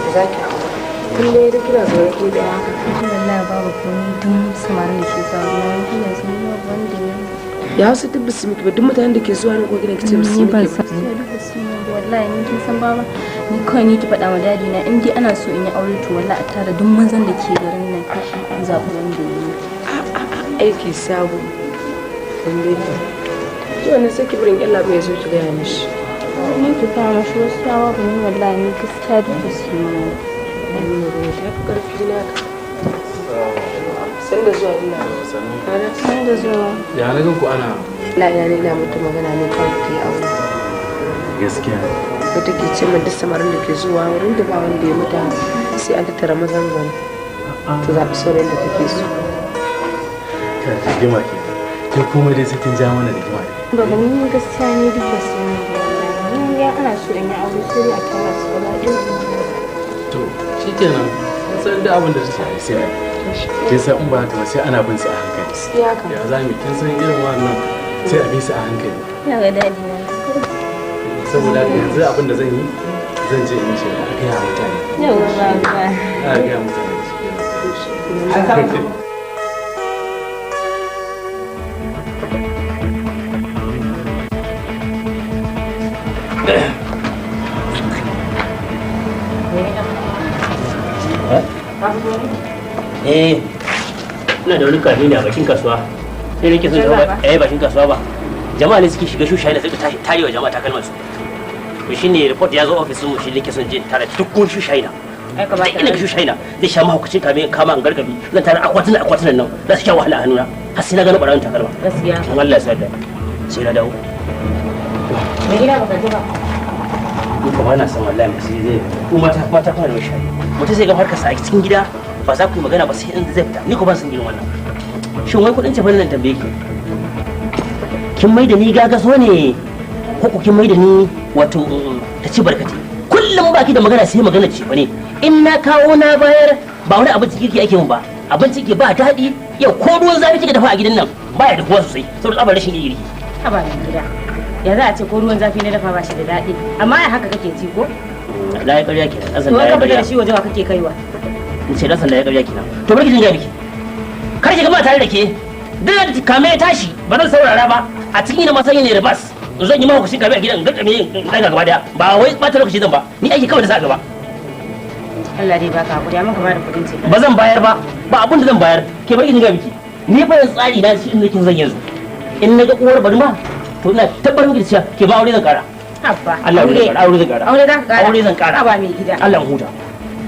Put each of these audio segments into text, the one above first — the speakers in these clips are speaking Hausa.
ki zaki aure kun dai da kira zuwa ki da haka wallahi babu komai dun samarin da ke zuwa na kina sun yi wanda ya Hausa duk bisu miki ba duk mutanen da ke zuwa ne ko gidan kice bisu miki ba wallahi ni kin san baba ni kawai ni ki faɗa wa dadi na in dai ana so in yi aure to wallahi a tara duk mazan da ke garin nan an zaɓi wanda yi aiki sabo lalle to wannan sai ki burin Allah bai zo ki ga mishi ni ki fara mashi wasu yawa ba ni wallahi ni gaskiya duk da su ne ta karfi na ka san da zuwa ina san da zuwa ya na ku ana la ya ne ina mutu magana ne kawai ki aure gaskiya ko take ce min duk samarin da ke zuwa wurin da ba wanda ya mutu sai an tattara mazan gani ta zaɓi sauran da take so ta rigima ke komai dai sai kin ja mana rigima ba ga ni gaskiya ne duk da su ne wallahi ya ana so in yi aure sai a tara su ba to shikenan san da abin da zai yi sai kin san in ba haka sai ana bin su a hankali ya za mu kin san irin wannan sai a bi su a hankali ya ga dadi na saboda yanzu abin da zan yi zan je in ce a gaya mutane yawa ba a gaya mutane ina da wani kafin a bakin kasuwa sai nake son bakin kasuwa ba jama'a ne suke shiga shushaye da suka tare wa jama'a takalman su to shine report ya zo office mu shi nake son je tare dukkan shushaye na ina ga shushaye na zai sha mahaukacin kama an gargabi zan tare akwatunan nan za su sha wahala a hannuna har sai na gano barayin takalma gaskiya Allah ya sa da sai na dawo me gida baka ji ba ni kuma na san wallahi ba sai zai ku mata kuma da shayi mutum sai ga harkar sa a cikin gida ba za ku yi magana ba sai in zai fita ni ko ban san irin wannan shin wai kudin cefa nan tambaye ki kin mai da ni gagaso ne ko kin mai da ni wato ta ci barkati kullum baki da magana sai magana ce ne in na kawo na bayar ba wani abinci kirki ake mun ba abinci ke ba daɗi yau ko ruwan zafi kike dafa a gidan nan baya da kuwa sosai saboda tsabar rashin girki a ba gida ya za a ce ko ruwan zafi na dafa ba shi da daɗi amma ai haka kake ci ko la ya ƙarya kenan azan la ya ƙarya shi waje wa kake kaiwa in ce dan sanda ya ƙarya kenan to bari ki dinga biki kar ki gama tare da ke duk da kame ya tashi ba zan saurara ba a cikin ina masan ne da bas in zan yi ma hukunci kame a gidan gaggame in daga gaba daya ba wai bata lokaci zan ba ni aiki kawai da sa gaba Allah dai baka hakuri amma ka bada kudin ce ba zan bayar ba abin da zan bayar ke bari ki dinga biki ni fa yanzu tsari na shi inda kin zan yanzu in na ga uwar bari ma to ina tabbatar miki da cewa ke ba aure zan kara abba Allah aure zan kara aure za ka kara aure zan kara ba mai gida Allah huta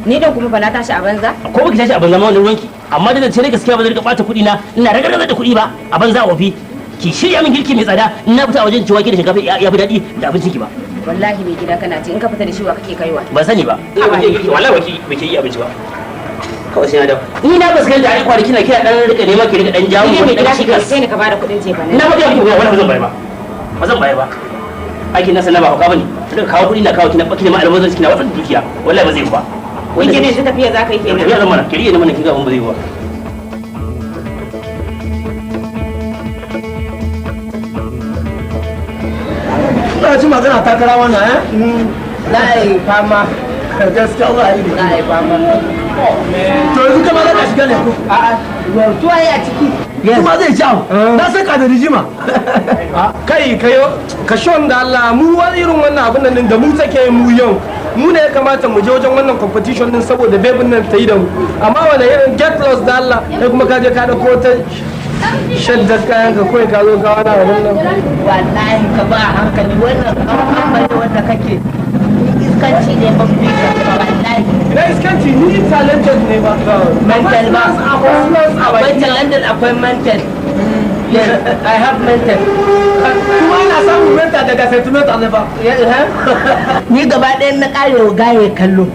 ni da kuma ba na tashi a banza ko baki tashi a banza ma wannan ruwanki amma da ce ne gaskiya ba zai rika bata kuɗi na ina ragargaza da kuɗi ba a banza wafi ki shirya min girki mai tsada in na fita a wajen ciwaki da shinkafa ya fi daɗi da abincin ki ba wallahi mai gida kana ci in ka fita da shi wa kake kaiwa ban sani ba wallahi baki yi abinci ba kawai sai na dawo ni na fuskanta a kwanaki na kira dan rika nema ki rika dan jawo mai gida kake sai ka bada kuɗin ce ba na ba ki wallahi zan bayar ba zan bayar ba aikin nasa na ba hauka bane rika kawo kuɗi na kawo kina baki da ma'almazan kina wata dukiya wallahi ba zai ba wani ne ta tafiya za ka yi kenan tafiya zan mana kiriye ne mana kinga mun ba zai ba ina ji magana takara wannan na yi fama gaskiya za a yi na yi fama to yanzu kama za ka shiga ne ko a'a tuwa yi a ciki kuma zai ci abu na sai ka da rijima kai kayo ka shon da Allah mu wani irin wannan abin nan da mu take mu yau mu ne ya kamata mu je wajen wannan competition din saboda bebin nan ta yi da mu amma wani irin get lost da Allah sai kuma ka je ka da ko ta shaddar kayan ka kawai ka zo ka wani abin nan wallahi ka ba hankali wannan kamar wanda kake iskanci ne ba fi ka wallahi na iskanci ni talented ne ba mental ba akwai talented akwai mental yes I have mental kuma ana samun mental daga sentimental ne ba ni gaba ɗaya na ƙarewa gaye kallo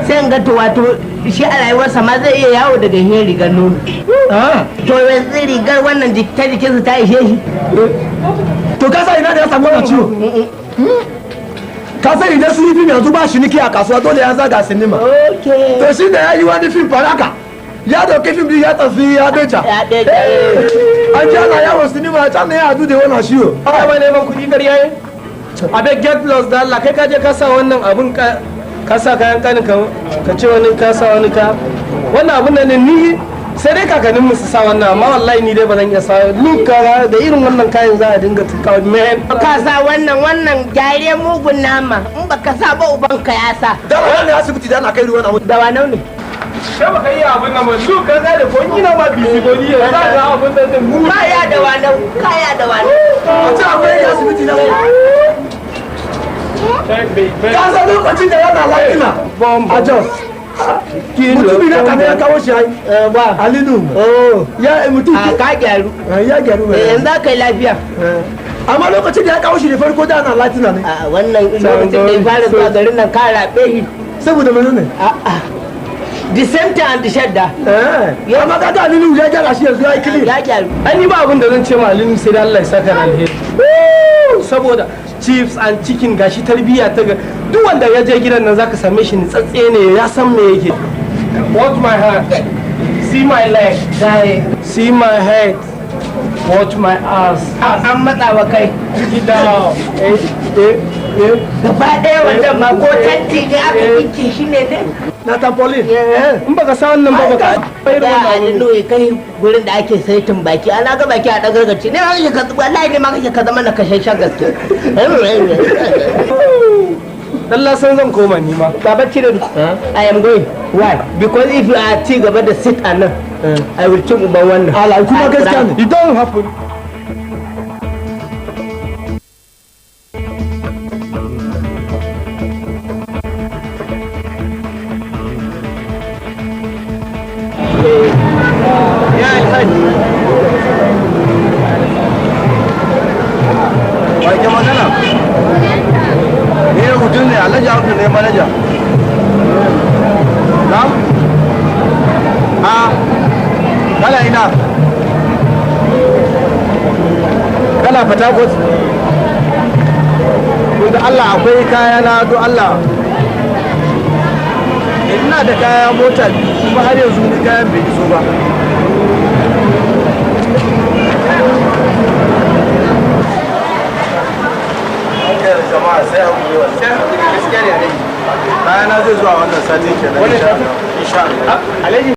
sai in ga to wato shi a rayuwarsa ma zai iya yawo daga hin rigar nono to yanzu rigar wannan ta jikinsa ta ishe shi to ka sa ina da ya samu wannan ciwo ka san idan sun yi fim yanzu ba shi niki a kasuwa dole ya zaga sinima to shi da ya yi wani fim faraka ya dauki fim biyu ya tafi ya deja an ji ana yawon sinima can ne ya hadu da wannan shiwo a ba neman kuɗi kar yayi a bai get lost da Allah kai ka je ka sa wannan abun ka sa kayan kanin ka ce wani ka sa wani ka wannan abun nan ni sai dai kakannin su sa wannan amma wallahi ni dai ba zan iya sa ni ka da irin wannan kayan za a dinga tukawa men ka sa wannan gyare mugun nama in baka sa ba uban ka ya sa da wannan asibiti da na kai ruwan abu da wanau ne kai baka iya abun nan ba lu ka ga da ko ina ma bisi goni ya za ga abun nan mu kaya da wanau a ce akwai asibiti na ka san lokacin da yana lafiya a jos mutumin da kame ya kawo shi ba alinu ya mutum ka gyaru ya gyaru yanzu aka yi lafiya amma lokacin da ya kawo shi da farko da ana latina ne wannan lokacin da ya fara zuwa garin nan ka raɓe shi saboda mene ne the same time da shadda amma ka ga alinu ya gyara shi yanzu ya yi kili ya gyaru ai ni ba abin da zan ce ma alinu sai da Allah ya saka alheri saboda chips and chicken gashi tarbiyya ta ga duk wanda ya je gidan nan zaka same shi nitsatse ne ya san me yake watch my hand see my leg see my head watch my ass an matsa wa kai gida gaba ɗaya wanda ma ko tanti ne aka kinke shi ne ne na tampoli in baka san wannan ba baka da alinu kai gurin da ake saitin baki ana ga baki a dagargaci ne ma ka wallahi ne ma ka zama na kashashen gaske Allah san zan koma ni ma baba Chinedu I am going why because if you are ci gaba da sit a nan I will cin uban wannan ala kuma gaskiya ne it don't happen wake magana ne mutum ne alhaji audu ne manaja na kala ina kala fatakot da Allah akwai kaya na do Allah ina da kaya mota kuma har yanzu ni kayan bai iso ba jama'a sai hakuri wannan sai hakuri gaskiya ne alhaji bayana zai zuwa wannan satin kenan insha Allah alhaji